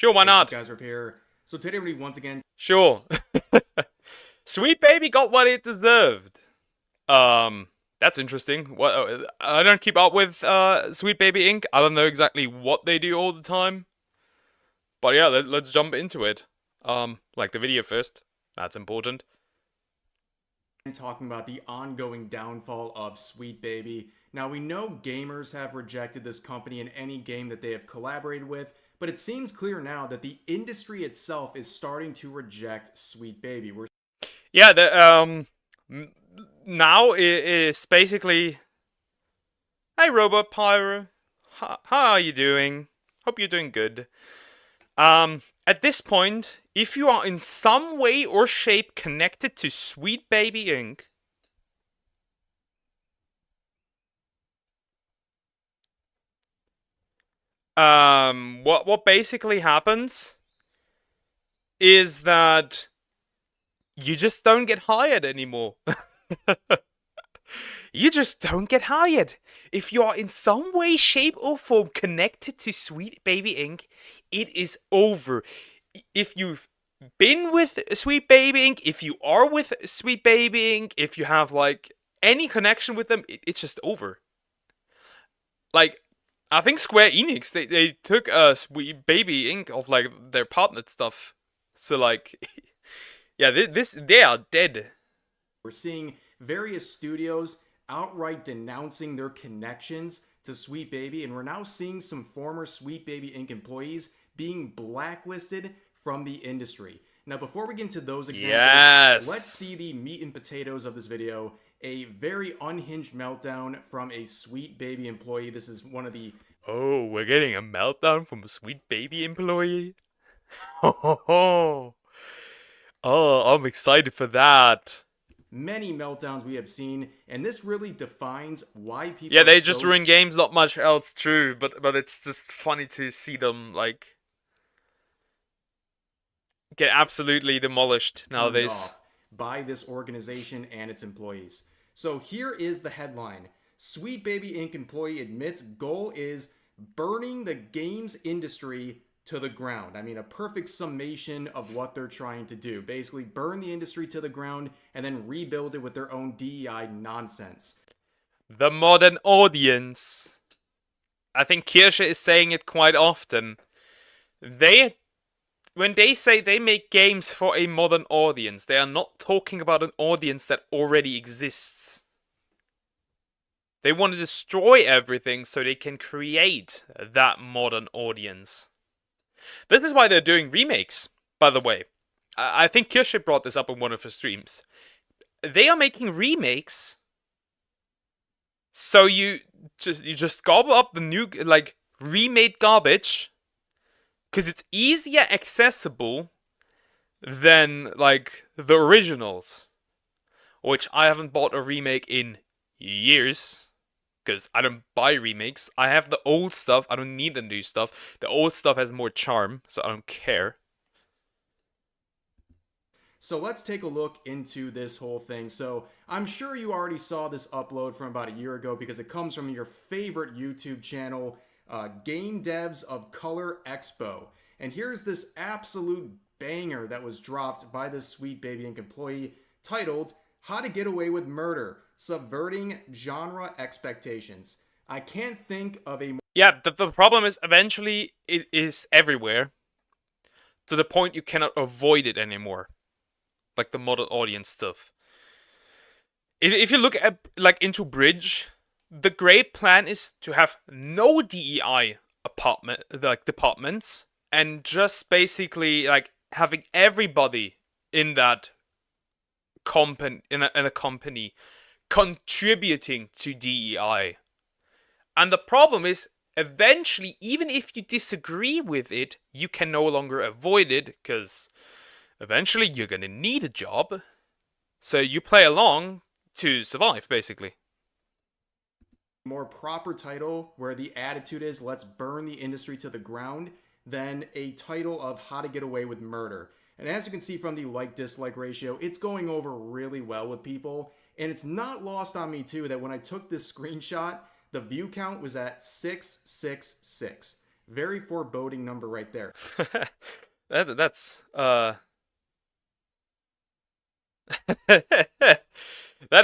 Sure, why Hey, what's up, not? guys? Rick here. So today, everybody, once again, Sure. Sweet Baby got what it deserved. Um, that's interesting. What I don't keep up with Sweet Baby Inc. I don't know exactly what they do all the time. But yeah, let's jump into it. Like the video first. That's important. talking about the ongoing downfall of Sweet Baby. Now, we know gamers have rejected this company in any game that they have collaborated with, but it seems clear now that the industry itself is starting to reject Sweet Baby. Yeah, the now it is basically, hey Robot Pyro, how are you doing? Hope you're doing good. At this point, if you are in some way or shape connected to Sweet Baby Inc., what basically happens is that you just don't get hired anymore. You just don't get hired. If you are in some way, shape, or form connected to Sweet Baby Inc., it is over. If you've been with Sweet Baby Inc., if you are with Sweet Baby Inc., if you have like any connection with them, it's just over. Like, I think Square Enix, they took Sweet Baby Inc. of like their partnered stuff. So like, yeah, this they are dead. We're seeing various studios outright denouncing their connections to Sweet Baby, and we're now seeing some former Sweet Baby Inc. employees being blacklisted from the industry. Now, before we get into those examples, let's Yes. see the meat and potatoes of this video. A very unhinged meltdown from a Sweet Baby employee. This is one of the Oh, we're getting a meltdown from a Sweet Baby employee? Ho ho ho! Oh, I'm excited for that. many meltdowns we have seen, and this really defines why people Yeah, are they just so ruin games, not much else true, but it's just funny to see them, like, get absolutely demolished turned nowadays. off by this organization and its employees. So here is the headline. Sweet Baby Inc. employee admits goal is burning the games industry to the ground. I mean, a perfect summation of what they're trying to do. Basically, burn the industry to the ground and then rebuild it with their own DEI nonsense. The modern audience. I think Kirsche is saying it quite often. They when they say they make games for a modern audience, they are not talking about an audience that already exists. They want to destroy everything so they can create that modern audience. This is why they're doing remakes, by the way. I think Kirsche brought this up in one of her streams. They are making remakes so you just gobble up the new like remade garbage because it's easier accessible than like the originals, which I haven't bought a remake in years because I don't buy remakes. I have the old stuff. I don't need the new stuff. The old stuff has more charm, so I don't care. So let's take a look into this whole thing. So I'm sure you already saw this upload from about a year ago because it comes from your favorite YouTube channel, Game Devs of Color Expo. And here's this absolute banger that was dropped by this Sweet Baby Inc. employee titled How to Get Away with Murder, Subverting Genre Expectations. I can't think of a Yeah, the problem is eventually it is everywhere to the point you cannot avoid it anymore. Like the model audience stuff. If you look at like into Bridge, the great plan is to have no DEI departments and just basically like having everybody in that in a company contributing to DEI. And the problem is eventually, even if you disagree with it, you can no longer avoid it because eventually you're gonna need a job. So you play along to survive, basically. more proper title where the attitude is let's burn the industry to the ground than a title of How to Get Away with Murder. And as you can see from the like dislike ratio, it's going over really well with people. And it's not lost on me too that when I took this screenshot, the view count was at 666. Very foreboding number right there. That's that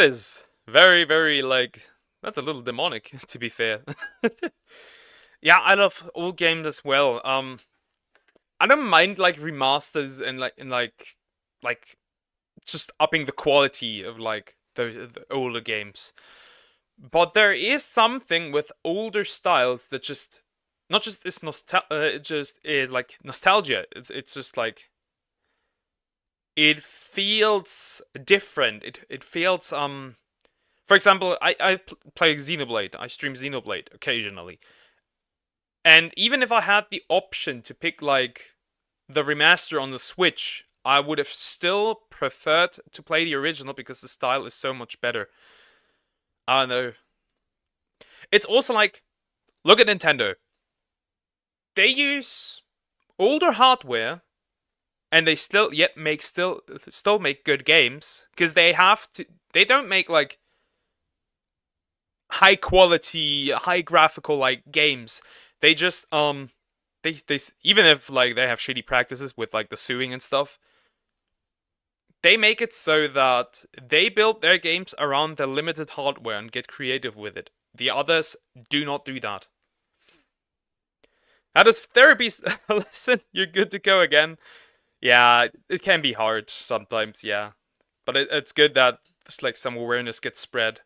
is very, very like that's a little demonic, to be fair. Yeah, I love old games as well. I don't mind like remasters and like just upping the quality of like the older games. But there is something with older styles that just not just is it just is like nostalgia. It's just like it feels different. It feels for example, I play Xenoblade. I stream Xenoblade occasionally. And even if I had the option to pick like the remaster on the Switch, I would have still preferred to play the original because the style is so much better. I don't know. It's also like, look at Nintendo. They use older hardware and they still make good games because they don't make like high quality, high graphical like games. They just they even if like they have shitty practices with like the suing and stuff, they make it so that they build their games around their limited hardware and get creative with it. The others do not do that. How does therapy listen? You're good to go again. Yeah, it can be hard sometimes, yeah. But it's good that it's like some awareness gets spread.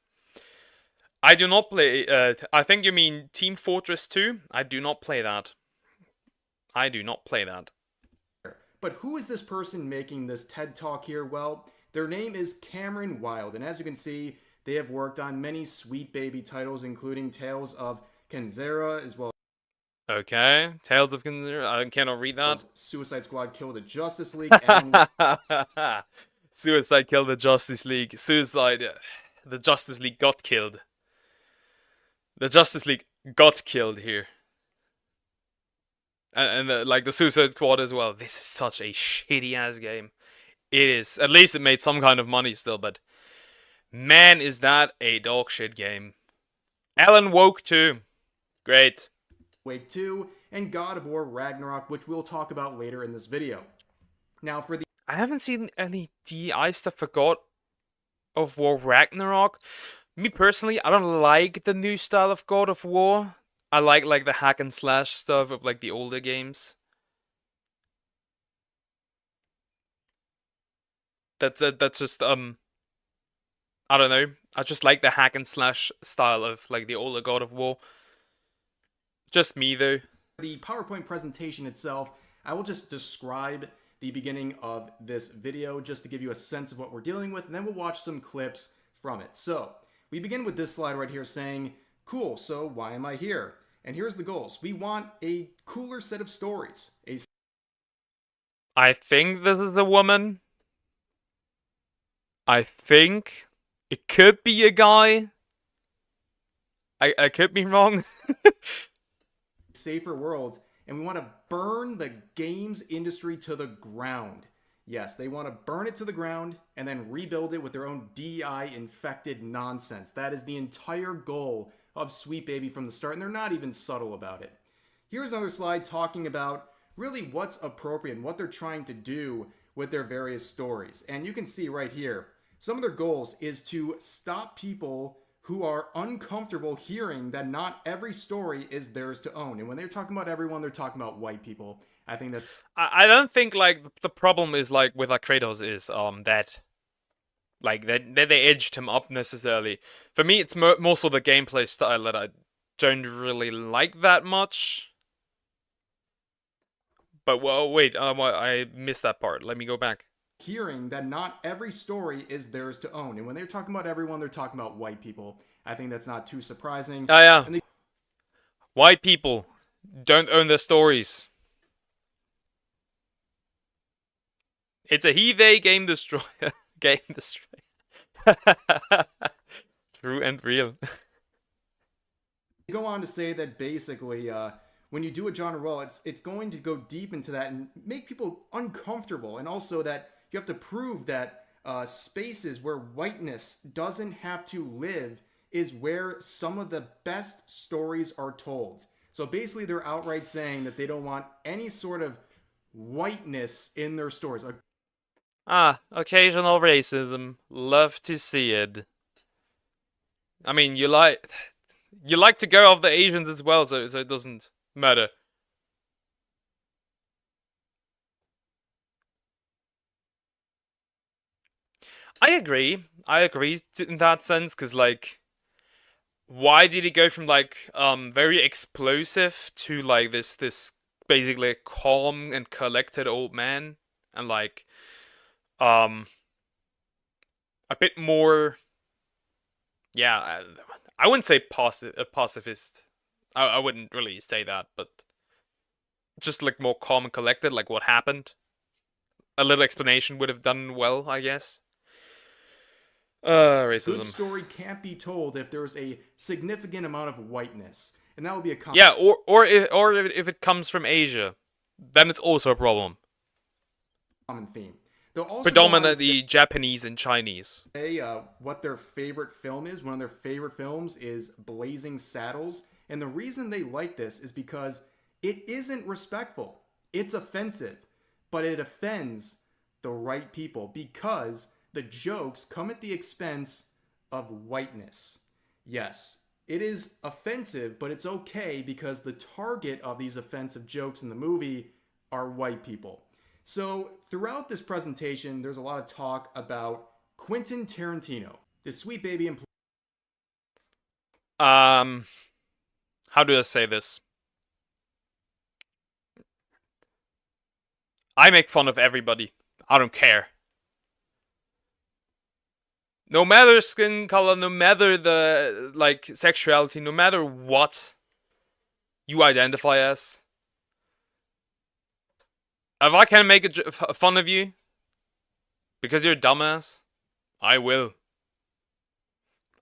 I do not play. I think you mean Team Fortress 2. I do not play that. I do not play that. But who is this person making this TED Talk here? Well, their name is Cameron Wild, and as you can see, they have worked on many Sweet Baby titles, including Tales of Kenzera, as well Okay, Tales of Kenzera. I cannot read that. as Suicide Squad Kill the Justice League, Alan Suicide killed the Justice League. Suicide. The Justice League got killed. The Justice League got killed here. And like the Suicide Squad as well. This is such a shitty ass game. It is. At least it made some kind of money still, but man, is that a dog shit game. Alan Woke 2. Great. Wake 2, and God of War Ragnarok, which we'll talk about later in this video. Now, for the I haven't seen any DI stuff for God of War Ragnarok. Me personally, I don't like the new style of God of War. I like the hack and slash stuff of like the older games. That's just I don't know. I just like the hack and slash style of like the older God of War. Just me though. the PowerPoint presentation itself, I will just describe the beginning of this video just to give you a sense of what we're dealing with, and then we'll watch some clips from it. So, we begin with this slide right here saying, cool, so why am I here? And here's the goals. We want a cooler set of stories. I think this is a woman. I think it could be a guy. I could be wrong. Safer world, and we want to burn the games industry to the ground. Yes, they want to burn it to the ground and then rebuild it with their own DEI infected nonsense. That is the entire goal of Sweet Baby from the start, and they're not even subtle about it. Here's another slide talking about really what's appropriate and what they're trying to do with their various stories. And you can see right here, some of their goals is to stop people who are uncomfortable hearing that not every story is theirs to own. And when they're talking about everyone, they're talking about white people. I think that's... I don't think like the problem is like with like Kratos is that like that they edged him up necessarily. For me, it's more so the gameplay style that I don't really like that much. But well, wait, I missed that part. Let me go back. Hearing that not every story is theirs to own. And when they're talking about everyone, they're talking about white people. I think that's not too surprising. Oh yeah. White people don't own their stories. It's a he-they game destroyer. Game destroyer. True and real. They go on to say that basically, when you do a genre role, it's going to go deep into that and make people uncomfortable. And also that you have to prove that spaces where whiteness doesn't have to live is where some of the best stories are told. So So basically, they're outright saying that they don't want any sort of whiteness in their stories. Ah, occasional racism. Love to see it. I mean, you like to go off the Asians as well, so it doesn't matter. I agree. I agree in that sense, because like, why did he go from like very explosive to like this basically calm and collected old man, and like um a bit more, yeah, I wouldn't say pacifist. I wouldn't really say that, but just like more calm and collected, like what happened. A little explanation would have done well, I guess. Good Racism. story can't be told if there's a significant amount of whiteness, and that would be a Yeah, or if it comes from Asia, then it's also a problem. common theme. They'll also go on to Predominantly Japanese and Chinese. say what their favorite film is. One of their favorite films is Blazing Saddles, and the reason they like this is because it isn't respectful. It's offensive, but it offends the right people because the jokes come at the expense of whiteness. Yes, it is offensive, but it's okay because the target of these offensive jokes in the movie are white people. So, throughout this presentation, there's a lot of talk about Quentin Tarantino, this sweet baby employee. Um, how do I say this? I make fun of everybody. I don't care. No matter skin color, no matter the like sexuality, no matter what you identify as. If I can make fun of you because you're a dumbass, I will.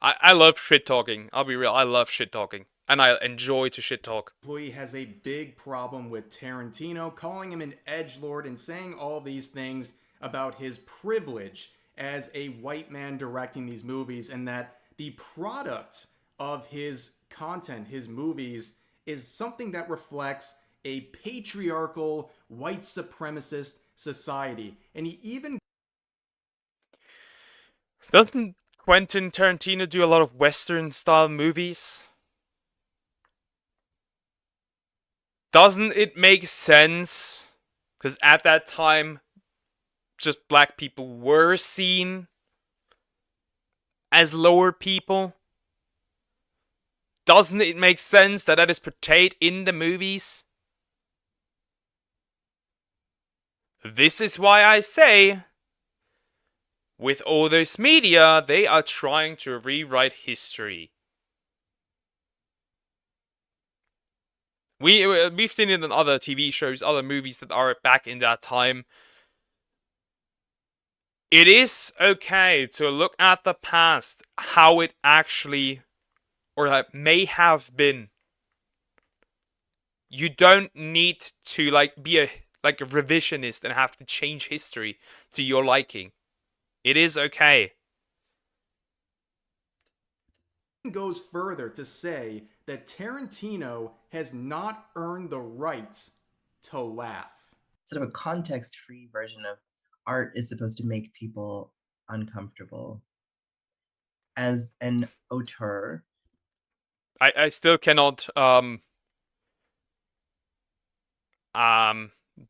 I love shit talking. I'll be real. I love shit talking, and I enjoy to shit talk. Employee has a big problem with Tarantino, calling him an edgelord and saying all these things about his privilege as a white man directing these movies, and that the product of his content, his movies, is something that reflects a patriarchal, white supremacist society. And he even Doesn't Quentin Tarantino do a lot of Western style movies? Doesn't it make sense? Because at that time, just black people were seen as lower people. Doesn't it make sense that that is portrayed in the movies? This is why I say, with all this media, they are trying to rewrite history. We've seen it in other TV shows, other movies that are back in that time. It is okay to look at the past, how it actually, or may have been. You don't need to like be a revisionist and have to change history to your liking. It is okay. goes further to say that Tarantino has not earned the right to laugh. Sort of a context-free version of art is supposed to make people uncomfortable. As an auteur, I still cannot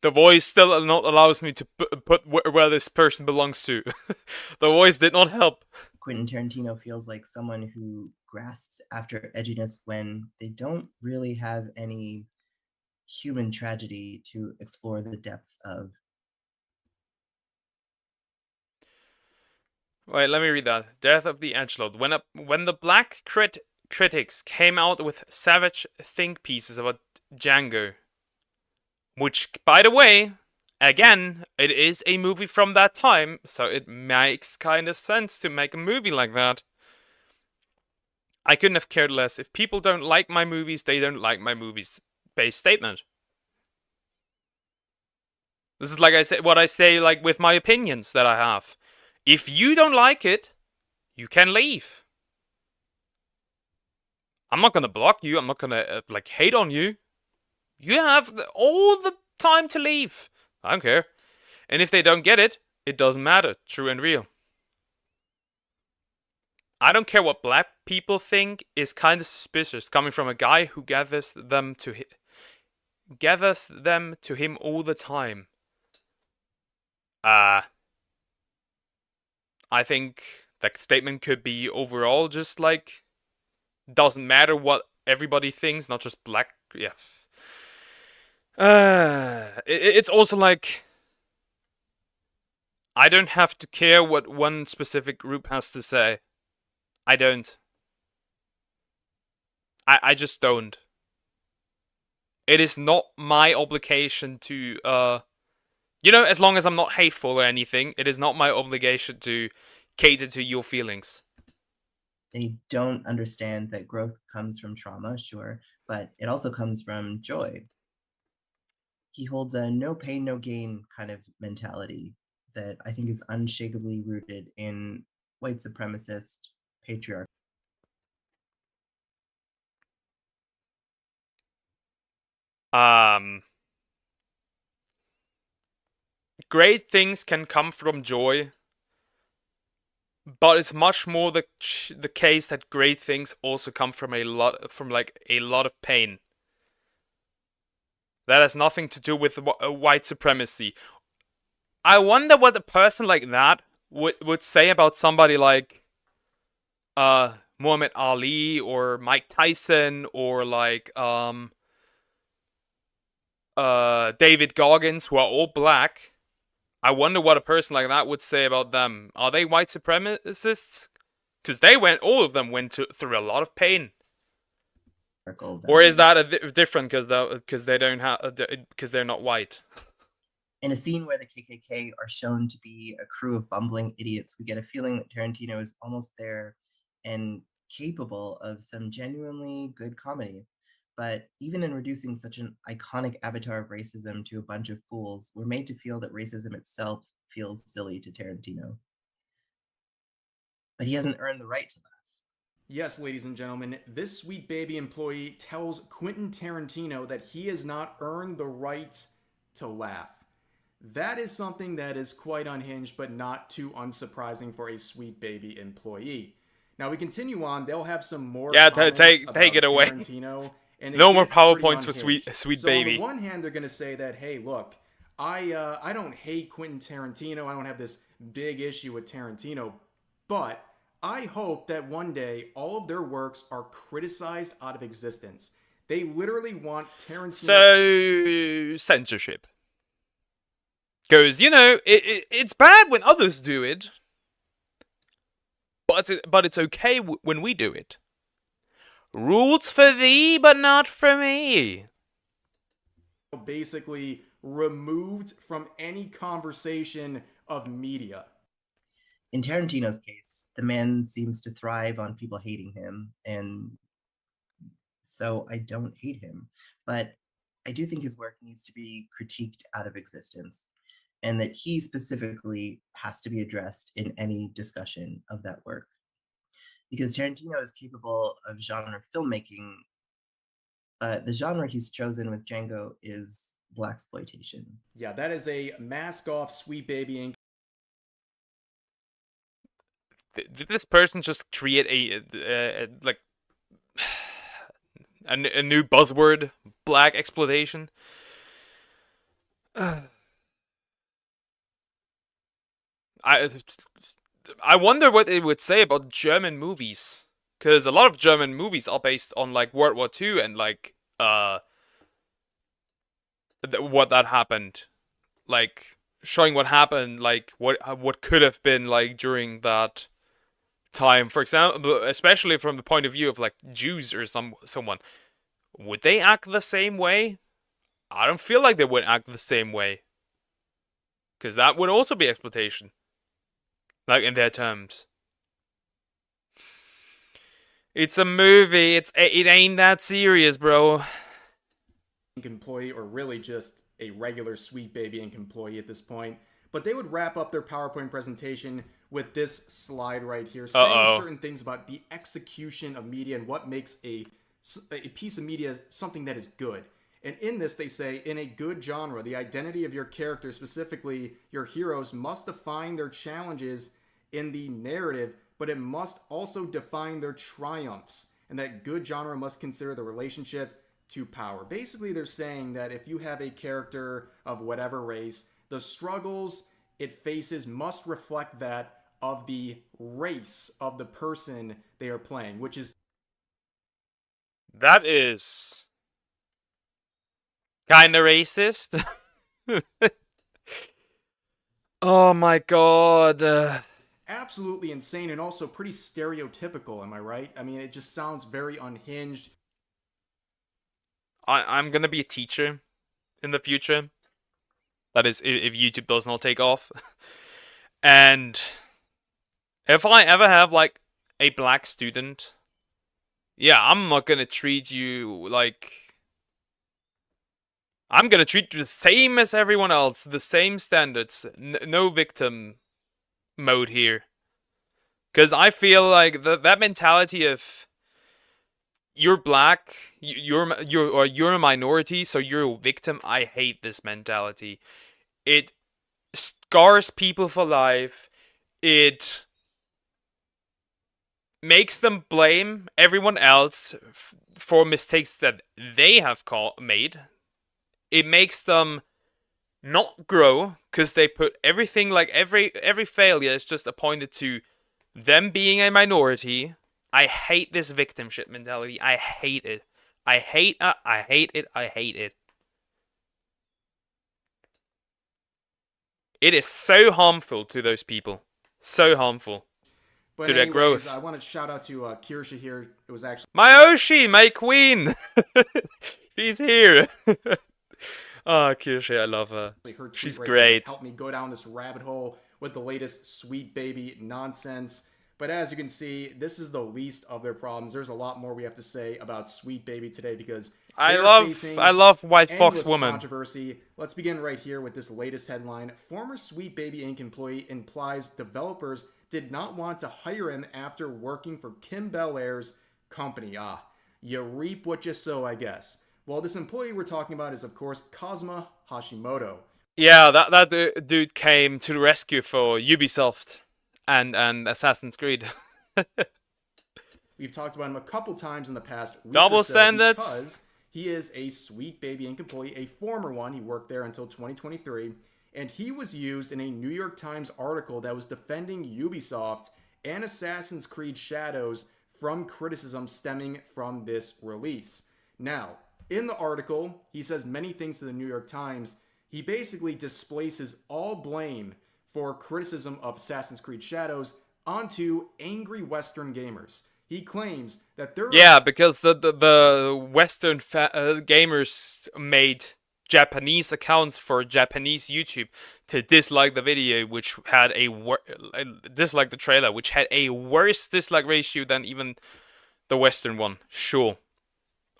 the voice still not allows me to put where this person belongs to. The voice did not help. Quentin Tarantino feels like someone who grasps after edginess when they don't really have any human tragedy to explore the depths of. Wait, let me read that. Death of the Edgelord. When the black critics came out with savage think pieces about Django, which, by the way, again, it is a movie from that time, so it makes kind of sense to make a movie like that. I couldn't have cared less. If people don't like my movies, they don't like my movies. Base statement. This is like I say, what I say, like with my opinions that I have. If you don't like it, you can leave. I'm not gonna block you. I'm not gonna like hate on you. You have all the time to leave. I don't care. And if they don't get it, it doesn't matter. True and real. I don't care what black people think is kind of suspicious coming from a guy who gathers them to him all the time. I think that statement could be overall just like doesn't matter what everybody thinks, not just black. Yeah. It's also like I don't have to care what one specific group has to say. I don't. I just don't. It is not my obligation to as long as I'm not hateful or anything, it is not my obligation to cater to your feelings. They don't understand that growth comes from trauma, sure, but it also comes from joy. He holds a no pain, no gain kind of mentality that I think is unshakably rooted in white supremacist patriarchy. Great things can come from joy, but it's much more the case that great things also come from a lot of pain. That has nothing to do with white supremacy. I wonder what a person like that would say about somebody like Muhammad Ali or Mike Tyson or like David Goggins, who are all black. I wonder what a person like that would say about them. Are they white supremacists? Because all of them went through a lot of pain. Or is that different because they don't have because they're not white? In a scene where the KKK are shown to be a crew of bumbling idiots, we get a feeling that Tarantino is almost there and capable of some genuinely good comedy. But even in reducing such an iconic avatar of racism to a bunch of fools, we're made to feel that racism itself feels silly to Tarantino. But he hasn't earned the right to laugh. Yes, ladies and gentlemen, this Sweet Baby employee tells Quentin Tarantino that he has not earned the right to laugh. That is something that is quite unhinged, but not too unsurprising for a Sweet Baby employee. Now we continue on. They'll have some more. Yeah, comments take about it away. Tarantino, and No more gets pretty PowerPoints for unhinged. Sweet So on Baby. the one hand, they're going to say that, hey, look, I don't hate Quentin Tarantino. I don't have this big issue with Tarantino, but I hope that one day all of their works are criticized out of existence. They literally want Tarantino. So censorship. Because, it's bad when others do it. But it's okay when we do it. Rules for thee, but not for me. Basically removed from any conversation of media. In Tarantino's case, the man seems to thrive on people hating him, and so I don't hate him. But I do think his work needs to be critiqued out of existence, and that he specifically has to be addressed in any discussion of that work. Because Tarantino is capable of genre filmmaking, but the genre he's chosen with Django is blaxploitation. Yeah, that is a mask off Sweet Baby Inc. Did this person just create a new buzzword? Black exploitation? I wonder what it would say about German movies, because a lot of German movies are based on like World War II and like what that happened, like showing what happened, like what could have been like during that time. For example, especially from the point of view of like Jews or someone, would they act the same way? I don't feel like they would act the same way, because that would also be exploitation, like in their terms. It's a movie. It ain't that serious, bro. Employee, or really just a regular Sweet Baby Inc. employee at this point. But they would wrap up their PowerPoint presentation with this slide right here, saying Uh-oh. certain things about the execution of media and what makes a piece of media something that is good. And in this, they say, in a good genre, the identity of your character, specifically your heroes, must define their challenges in the narrative, but it must also define their triumphs. And that good genre must consider the relationship to power. Basically, they're saying that if you have a character of whatever race, the struggles it faces must reflect that of the race of the person they are playing, which is That is kinda racist. Oh my god. absolutely insane and also pretty stereotypical, am I right? I mean, it just sounds very unhinged. I'm gonna be a teacher in the future. That is, if YouTube does not take off. And if I ever have, like, a black student, yeah, I'm not gonna treat you like... I'm gonna treat you the same as everyone else, the same standards, no victim mode here. Because I feel like that mentality of you're black, you're a minority, so you're a victim. I hate this mentality. It scars people for life. It makes them blame everyone else for mistakes that they have made. It makes them not grow because they put everything, like every failure is just appointed to them being a minority. I hate this victimship mentality. I hate it. I hate it. I hate it. I hate it. It is so harmful to those people. So harmful But to their anyways, growth. I want to shout out to Kirsha here. It was actually My Oshi, my queen. She's here. Ah, Kirsche, I love her. her tweet She's right here that great. helped me go down this rabbit hole with the latest Sweet Baby nonsense. But as you can see, this is the least of their problems. There's a lot more we have to say about Sweet Baby today because I facing love White Fox endless Woman. controversy. Let's begin right here with this latest headline. Former Sweet Baby Inc. employee implies developers did not want to hire him after working for Kim Bel-Air's company. Ah, you reap what you sow, I guess. Well, this employee we're talking about is, of course, Kazuma Hashimoto. Yeah, that dude came to the rescue for Ubisoft and Assassin's Creed. We've talked about him a couple times in the past week Double or so standards. because he is a Sweet Baby Inc. employee, a former one. He worked there until 2023, and he was used in a New York Times article that was defending Ubisoft and Assassin's Creed Shadows from criticism stemming from this release. Now, in the article, he says many things to the New York Times. He basically displaces all blame for criticism of Assassin's Creed Shadows onto angry Western gamers. He claims that there Yeah, because the Western gamers made Japanese accounts for Japanese YouTube to dislike the video, which had dislike the trailer, which had a worse dislike ratio than even the Western one. Sure,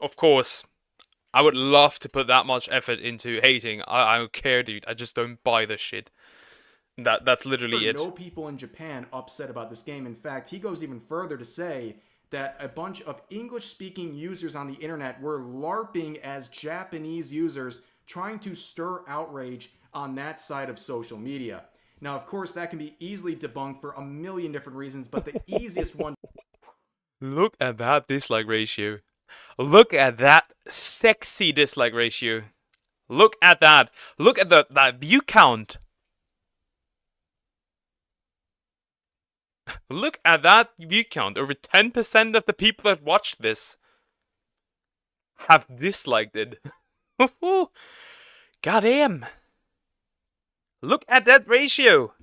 of course, I would love to put that much effort into hating. I don't care, dude. I just don't buy this shit. That's literally it. no people in Japan upset about this game. In fact, he goes even further to say that a bunch of English-speaking users on the internet were LARPing as Japanese users, trying to stir outrage on that side of social media. Now, of course, that can be easily debunked for a million different reasons, but the easiest one... Look at that dislike ratio. Look at that sexy dislike ratio. Look at that. Look at that view count. Look at that view count. Over 10% of the people that watched this have disliked it. Goddamn. Look at that ratio.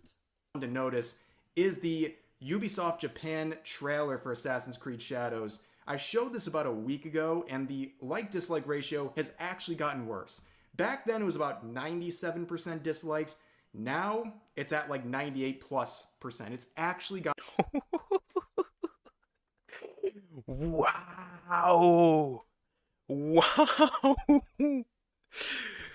To notice is the Ubisoft Japan trailer for Assassin's Creed Shadows. I showed this about a week ago, and the like-dislike ratio has actually gotten worse. Back then, it was about 97% dislikes. Now, it's at like 98+%. It's actually got... Wow. Wow.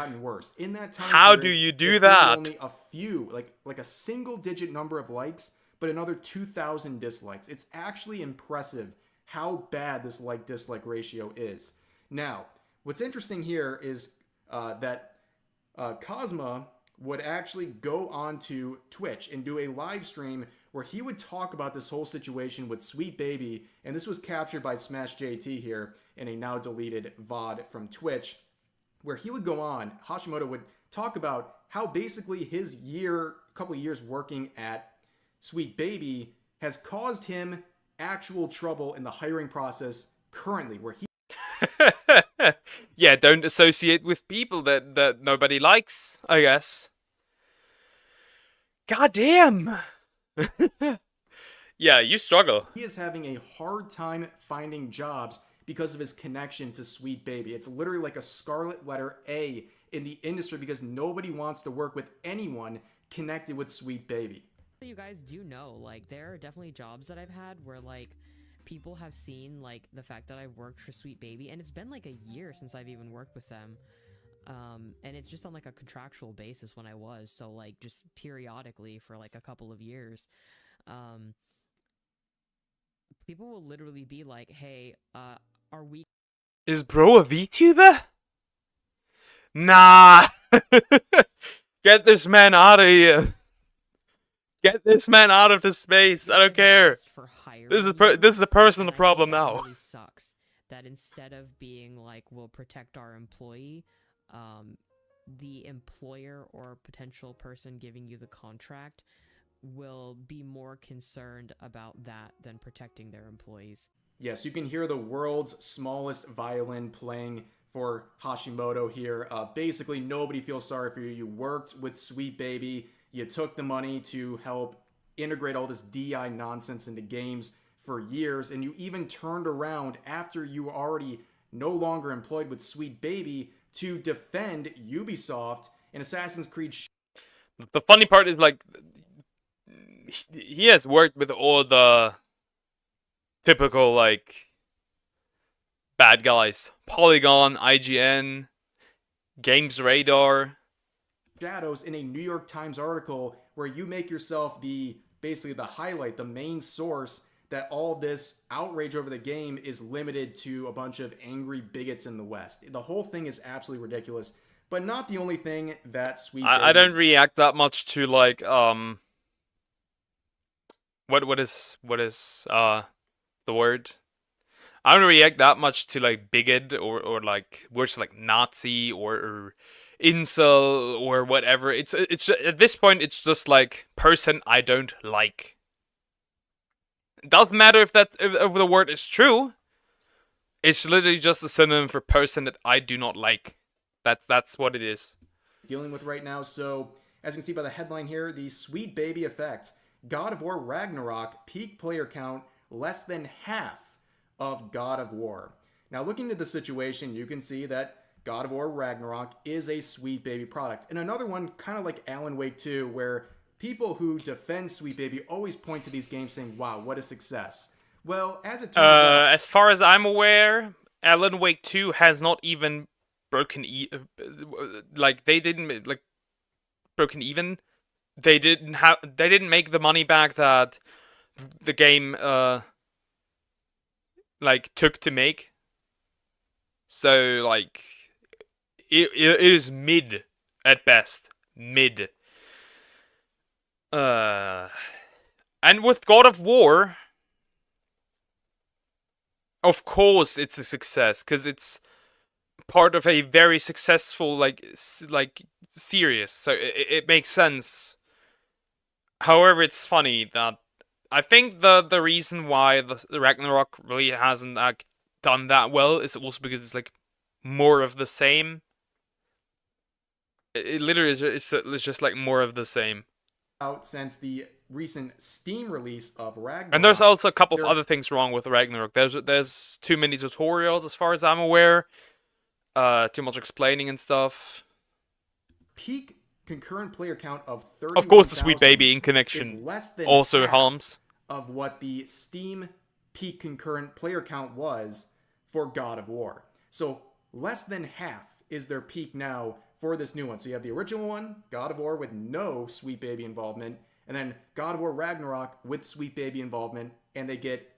gotten worse. In that time How do period, you do it's gained that? only a few, like a single digit number of likes, but another 2,000 dislikes. It's actually impressive how bad this like dislike ratio is. Now, what's interesting here is that Cosma would actually go onto Twitch and do a live stream where he would talk about this whole situation with Sweet Baby, and this was captured by Smash JT here in a now deleted VOD from Twitch, where he would go on, Hashimoto would talk about how basically his couple of years working at Sweet Baby has caused him actual trouble in the hiring process currently, where he Yeah, don't associate with people that nobody likes, I guess. God damn. Yeah, you struggle. he is having a hard time finding jobs because of his connection to Sweet Baby. It's literally like a scarlet letter A in the industry because nobody wants to work with anyone connected with Sweet Baby. You guys do know, like, there are definitely jobs that I've had where, like, people have seen, like, the fact that I've worked for Sweet Baby, and it's been, like, a year since I've even worked with them. And it's just on, like, a contractual basis when I was, so, like, just periodically for, like, a couple of years. People will literally be like, hey, are we... Is bro a VTuber? Nah. Get this man out of here. Get this man out of the space. I don't care. This is a personal problem now. It really sucks that instead of being like, we'll protect our employee, the employer or potential person giving you the contract will be more concerned about that than protecting their employees. Yes, you can hear the world's smallest violin playing for Hashimoto here. Basically, nobody feels sorry for you. You worked with Sweet Baby. You took the money to help integrate all this DI nonsense into games for years, and you even turned around after you were already no longer employed with Sweet Baby to defend Ubisoft and Assassin's Creed. The funny part is, like, he has worked with all the typical, like, bad guys. Polygon, IGN, Games Radar. Shadows in a New York Times article where you make yourself basically the highlight, the main source that all this outrage over the game is limited to a bunch of angry bigots in the West. The whole thing is absolutely ridiculous, but not the only thing that Sweet Baby... I don't react that much to, like, what is the word? I don't react that much to, like, bigot or like words like Nazi or incel or whatever. It's at this point it's just like person I don't like. It doesn't matter if if the word is true. It's literally just a synonym for person that I do not like. That's what it is. Dealing with right now. So as you can see by the headline here, the Sweet Baby effect. God of War Ragnarok peak player count less than half of God of War. Now looking at the situation, you can see that God of War Ragnarok is a Sweet Baby product. And another one, kind of like Alan Wake 2, where people who defend Sweet Baby always point to these games saying, wow, what a success. Well, as it turns out... As far as I'm aware, Alan Wake 2 has not even broken like, they didn't, like, broken even. They didn't make the money back that the game, like, took to make. So, like, it is mid at best. Mid. And with God of War, of course it's a success, because it's part of a very successful, like series, so it makes sense. However, it's funny that I think the reason why the Ragnarok really hasn't done that well is also because it's, like, more of the same. It literally is it's just like more of the same. Out since the recent Steam release of Ragnarok. And there's also a couple of other things wrong with Ragnarok. There's too many tutorials, as far as I'm aware. Too much explaining and stuff. Peak concurrent player count of 30. Of course, the Sweet Baby in connection also harms of what the Steam peak concurrent player count was for God of War. So less than half is their peak now for this new one. So you have the original one, God of War, with no Sweet Baby involvement, and then God of War Ragnarok with Sweet Baby involvement, and they get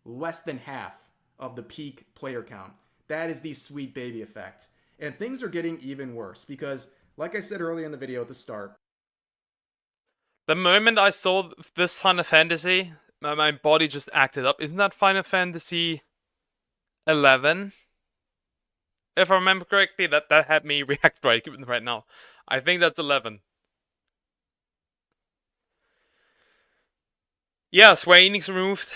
less than half of the peak player count. That is the Sweet Baby effect. And things are getting even worse because, like I said earlier in the video at the start, The moment I saw this Final Fantasy, my body just acted up. Isn't that Final Fantasy 11? If I remember correctly, that had me react right now. I think that's 11. Yeah, Square Enix removed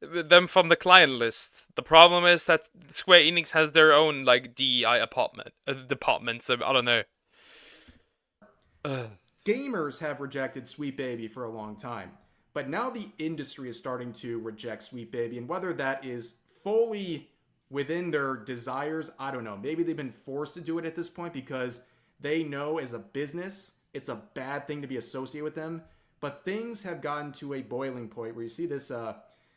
them from the client list. The problem is that Square Enix has their own like DEI department, so I don't know. gamers have rejected Sweet Baby for a long time. But now the industry is starting to reject Sweet Baby, and whether that is fully within their desires, I don't know. Maybe they've been forced to do it at this point because they know as a business it's a bad thing to be associated with them. But things have gotten to a boiling point where you see this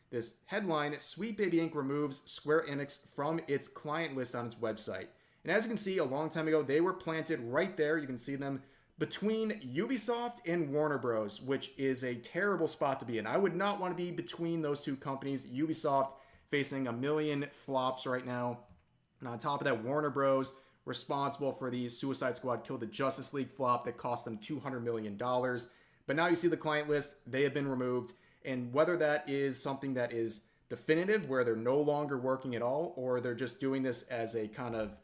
this headline: Sweet Baby Inc. removes Square Enix from its client list on its website. And as you can see, a long time ago, they were planted right there. You can see them between Ubisoft and Warner Bros., which is a terrible spot to be in. I would not want to be between those two companies. Ubisoft facing a million flops right now. And on top of that, Warner Bros. Responsible for the Suicide Squad Kill the Justice League flop that cost them $200 million. But now you see the client list, they have been removed. And whether that is something that is definitive, where they're no longer working at all, or they're just doing this as a kind of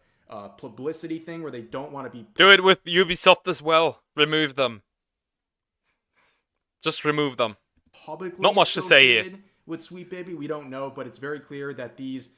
publicity thing where they don't want to be... Do it with Ubisoft as well. Remove them. Just remove them. Publicly not much to say here. With Sweet Baby, we don't know, but it's very clear that these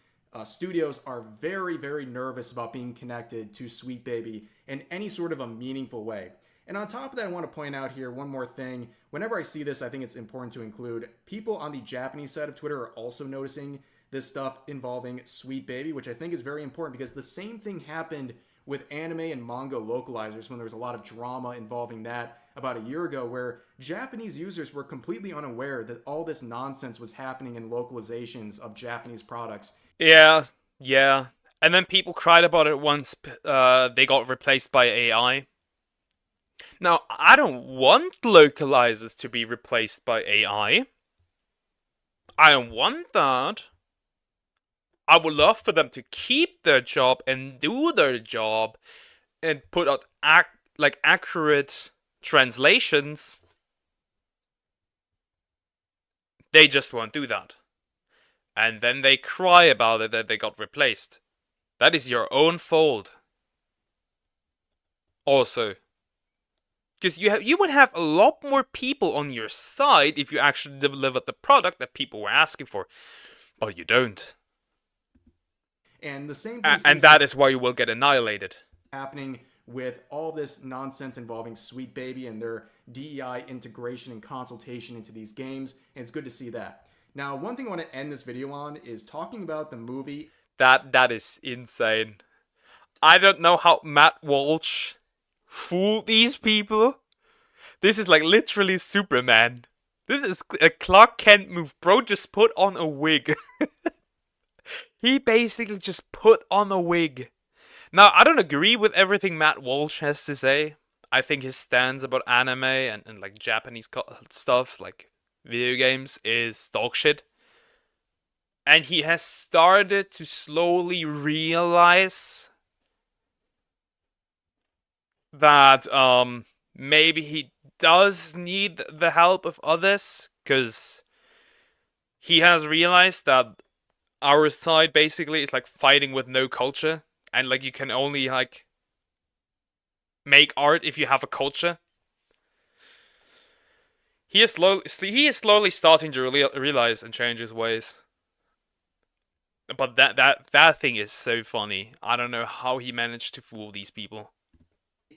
studios are very, very nervous about being connected to Sweet Baby in any sort of a meaningful way. And on top of that, I want to point out here one more thing. Whenever I see this, I think it's important to include people on the Japanese side of Twitter are also noticing this stuff involving Sweet Baby, which I think is very important because the same thing happened with anime and manga localizers when there was a lot of drama involving that about a year ago, where Japanese users were completely unaware that all this nonsense was happening in localizations of Japanese products. Yeah. And then people cried about it once they got replaced by AI. Now, I don't want localizers to be replaced by AI. I don't want that. I would love for them to keep their job and do their job and put out accurate translations. They just won't do that. And then they cry about it that they got replaced. That is your own fault. Also. Because you would have a lot more people on your side if you actually delivered the product that people were asking for. But you don't. And the same thing and that is why you will get annihilated. Happening with all this nonsense involving Sweet Baby and their DEI integration and consultation into these games. And it's good to see that. Now, one thing I want to end this video on is talking about the movie. That is insane. I don't know how Matt Walsh fooled these people. This is like literally Superman. This is a Clark Kent move. Bro just put on a wig. He basically just put on a wig. Now, I don't agree with everything Matt Walsh has to say. I think his stance about anime and like Japanese stuff, like video games, is dog shit. And he has started to slowly realize that maybe he does need the help of others, because he has realized that our side basically is like fighting with no culture, and like you can only like make art if you have a culture. He is slowly starting to realize and change his ways. But that thing is so funny. I don't know how he managed to fool these people.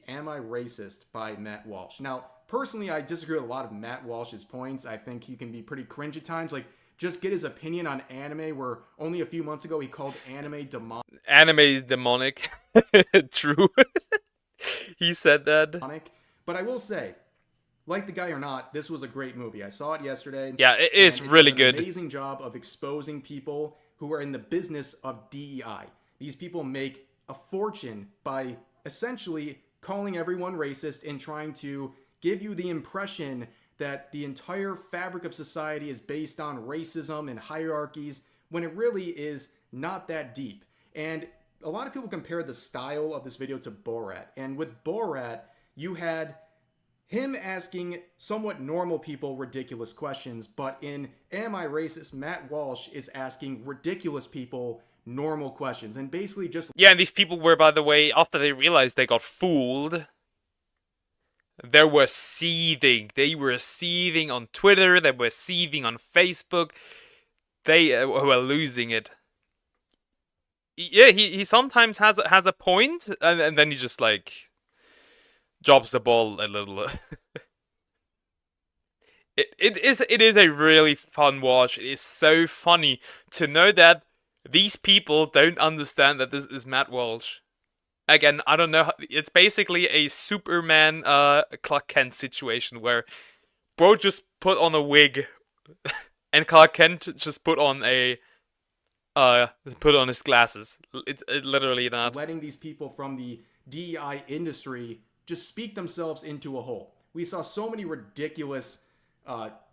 Am I Racist by Matt Walsh. Now, personally, I disagree with a lot of Matt Walsh's points. I think he can be pretty cringe at times. Like, just get his opinion on anime, where only a few months ago he called anime demonic. Anime demonic. True. He said that. But I will say, like the guy or not, this was a great movie. I saw it yesterday. Yeah, it is really good. An amazing job of exposing people who are in the business of DEI. These people make a fortune by essentially calling everyone racist and trying to give you the impression that the entire fabric of society is based on racism and hierarchies when it really is not that deep. And a lot of people compare the style of this video to Borat. And with Borat, you had him asking somewhat normal people ridiculous questions, but in Am I Racist, Matt Walsh is asking ridiculous people normal questions. And basically just... Yeah, and these people were, by the way, after they realized they got fooled, they were seething. They were seething on Twitter, they were seething on Facebook. They were losing it. Yeah, he sometimes has a point, and then he just, like, drops the ball a little. It is a really fun watch. It is so funny to know that these people don't understand that this is Matt Walsh. Again, I don't know. It's basically a Superman Clark Kent situation where bro just put on a wig, and Clark Kent just put on his glasses. It's literally that. letting these people from the DEI industry just speak themselves into a hole. We saw so many ridiculous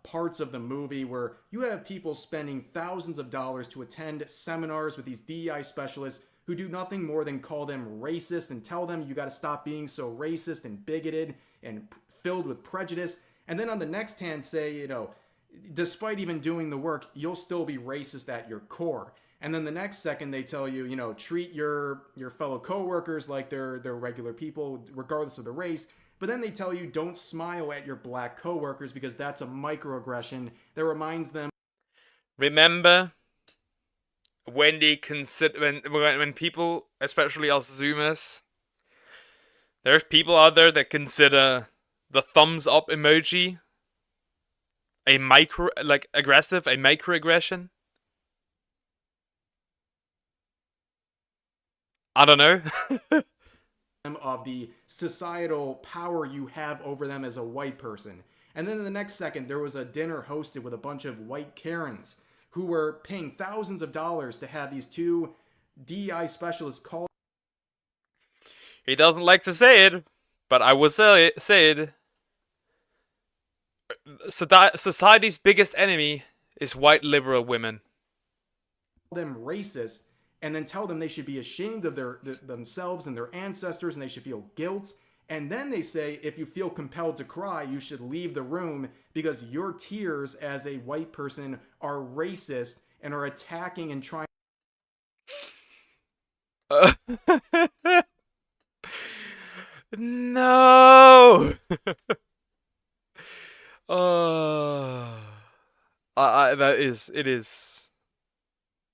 parts of the movie where you have people spending thousands of dollars to attend seminars with these DEI specialists who do nothing more than call them racist and tell them you got to stop being so racist and bigoted and filled with prejudice. And then on the next hand say, you know, despite even doing the work, you'll still be racist at your core. And then the next second they tell you, you know, treat your fellow coworkers like they're regular people, regardless of the race. But then they tell you don't smile at your black coworkers because that's a microaggression that reminds them. Remember when they consider when people, especially us Zoomers, there's people out there that consider the thumbs up emoji a microaggression. I don't know. Of the societal power you have over them as a white person. And then in the next second, there was a dinner hosted with a bunch of white Karens who were paying thousands of dollars to have these two DEI specialists call. He doesn't like to say it, but I will say it. Society's biggest enemy is white liberal women. Them racist, and then tell them they should be ashamed of themselves and their ancestors, and they should feel guilt. And then they say, if you feel compelled to cry, you should leave the room because your tears as a white person are racist and are attacking and trying. No.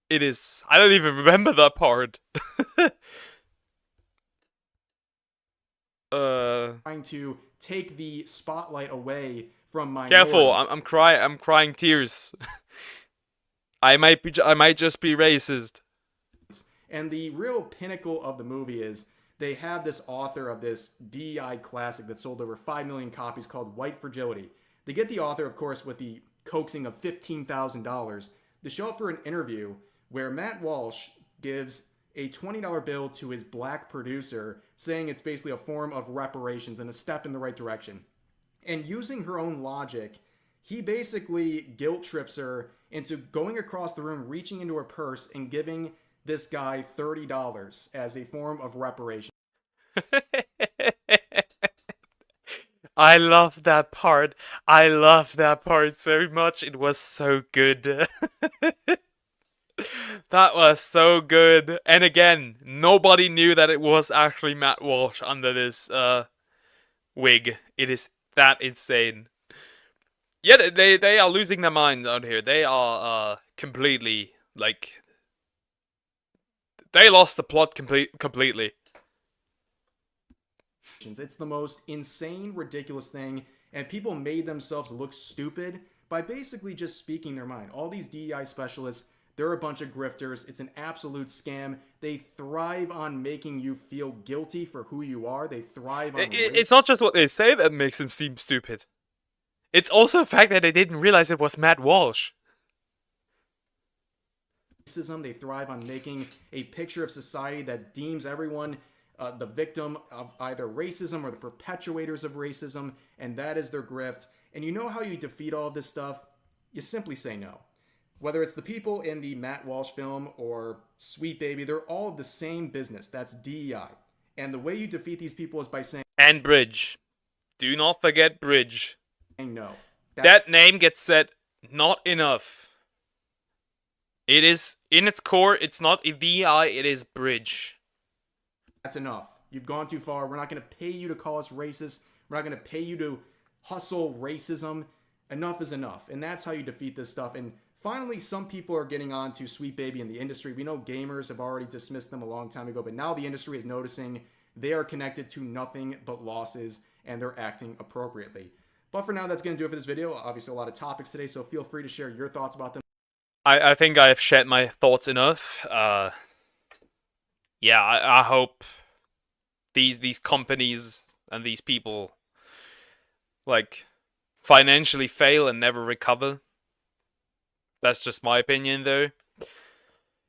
It is. I don't even remember that part. Trying to take the spotlight away from my. Careful! I'm crying tears. I might just be racist. And the real pinnacle of the movie is they have this author of this DEI classic that sold over 5 million copies called White Fragility. They get the author, of course, with the coaxing of $15,000 to show up for an interview where Matt Walsh gives a $20 bill to his black producer, saying it's basically a form of reparations and a step in the right direction. And using her own logic, he basically guilt trips her into going across the room, reaching into her purse, and giving this guy $30 as a form of reparation. I love that part. I love that part so much. It was so good. That was so good. And again, nobody knew that it was actually Matt Walsh under this wig. It is that insane. Yeah, they are losing their minds out here. They are completely, like, they lost the plot completely. It's the most insane, ridiculous thing, and people made themselves look stupid by basically just speaking their mind. All these DEI specialists, they're a bunch of grifters. It's an absolute scam. They thrive on making you feel guilty for who you are. They thrive on... It's not just what they say that makes them seem stupid. It's also the fact that they didn't realize it was Matt Walsh. They thrive on making a picture of society that deems everyone the victim of either racism or the perpetuators of racism, and that is their grift. And you know how you defeat all of this stuff? You simply say no. Whether it's the people in the Matt Walsh film or Sweet Baby, they're all of the same business. That's DEI. And the way you defeat these people is by saying And Bridge. Do not forget Bridge. no. That name gets said not enough. It is, in its core, it's not DEI, it is Bridge. That's enough. You've gone too far. We're not going to pay you to call us racist. We're not going to pay you to hustle racism. Enough is enough. And that's how you defeat this stuff. And finally, some people are getting on to Sweet Baby in the industry. We know gamers have already dismissed them a long time ago, but now the industry is noticing they are connected to nothing but losses, and they're acting appropriately. But for now, that's going to do it for this video. Obviously, a lot of topics today, so feel free to share your thoughts about them. I think I have shared my thoughts enough. Yeah, I hope these companies and these people, like, financially fail and never recover. That's just my opinion, though.